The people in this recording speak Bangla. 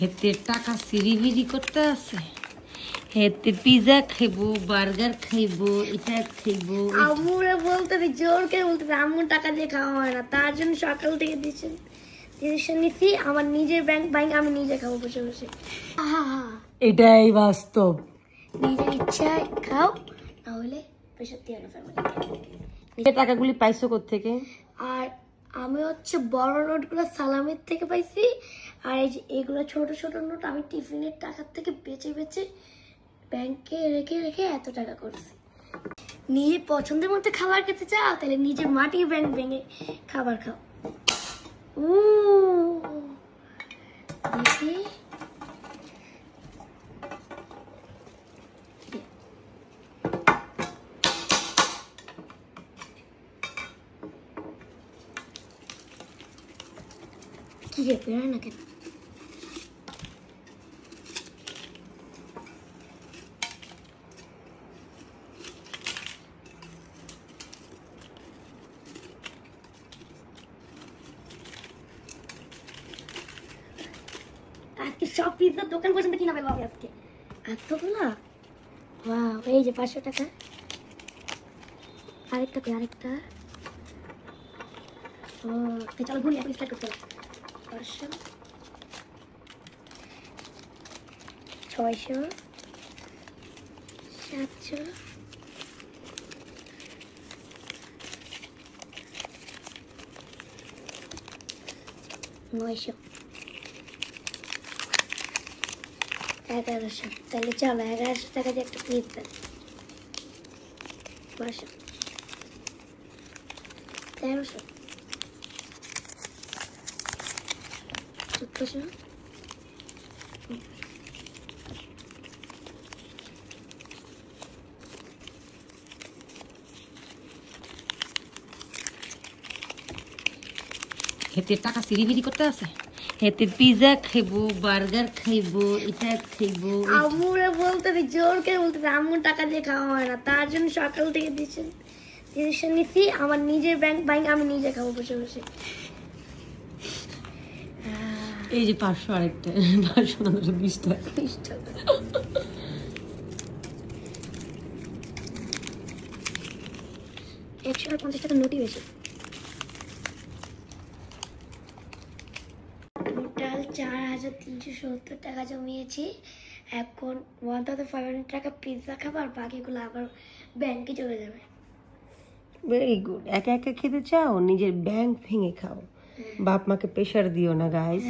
হেতে টাকা সিরিবিরি করতে আছে, হেতে পিজা খাইবো, বার্গার খাইবো, এটা খাইবো। আম্মুরে বলতে জোর করে বলতে আম্মুর টাকা দিয়ে খাওয়া হয় না, তার জন্য সকাল থেকে ডিসিশন নিছি আমার নিজের ব্যাংক আমি নিজে খাবো বসে বসে। এটাই বাস্তব। নিজের ইচ্ছায় খাও, না হলে প্রেশার দিও না ফ্যামিলি। এই টাকাগুলি পাইছো কোত্থেকে? আর আমি হচ্ছে বড় নোটগুলো সালামের থেকে পাইছি, আর এই যে এগুলো ছোট ছোট নোট আমি টিফিনের টাকার থেকে বেচে বেচে ব্যাংকে রেখে রেখে এত টাকা করছি। নিজের পছন্দের মতো খাবার খেতে চাও তাহলে নিজের মাটির ব্যাংক ভেঙে খাবার খাও। দেখি কি রে বেরোয় না কেন? আজকে সব পিৎজার দোকান পর্যন্ত কিনা পেলাম আজকে এতগুলা। ওয়াও, এই যে 500 টাকা। আরেকটা কই, আরেকটা। ও চলো ঘুরি, এখন স্টার্ট করতে হবে। 500, 600, 700, 900, 1100। তাহলে চলো 1100 টাকা দিয়ে একটা পিৎজা। 1200, 1300, 1400, হেতে টাকা সিরিবিরি করতে আছে, হেতে পিজা খাইবো, বার্গার খাইবো, এটা খাইবো। আম্মুরে বলতে জোর করে বলতে আম্মুর টাকা দিয়ে খাওয়া হয় না, তার জন্য সকাল থেকে ডিসিশন নিছি আমার নিজের ব্যাংক আমি নিজে খাবো বসে বসে। এই যে 500, আরেকটা 500 না 20 টাকা। 20 টাকা। 150 টাকা নোটই বেশি। টোটাল 4370 টাকা জমিয়েছি। এখন 1500 টাকা পিৎজা খাবার, বাকিগুলো আবার ব্যাংকে চলে যাবে। Very good. একা একা খেতে চাও, নিজের ব্যাংক ভেঙে খাও, বাপ মাকে প্রেশার দিও না গাইস।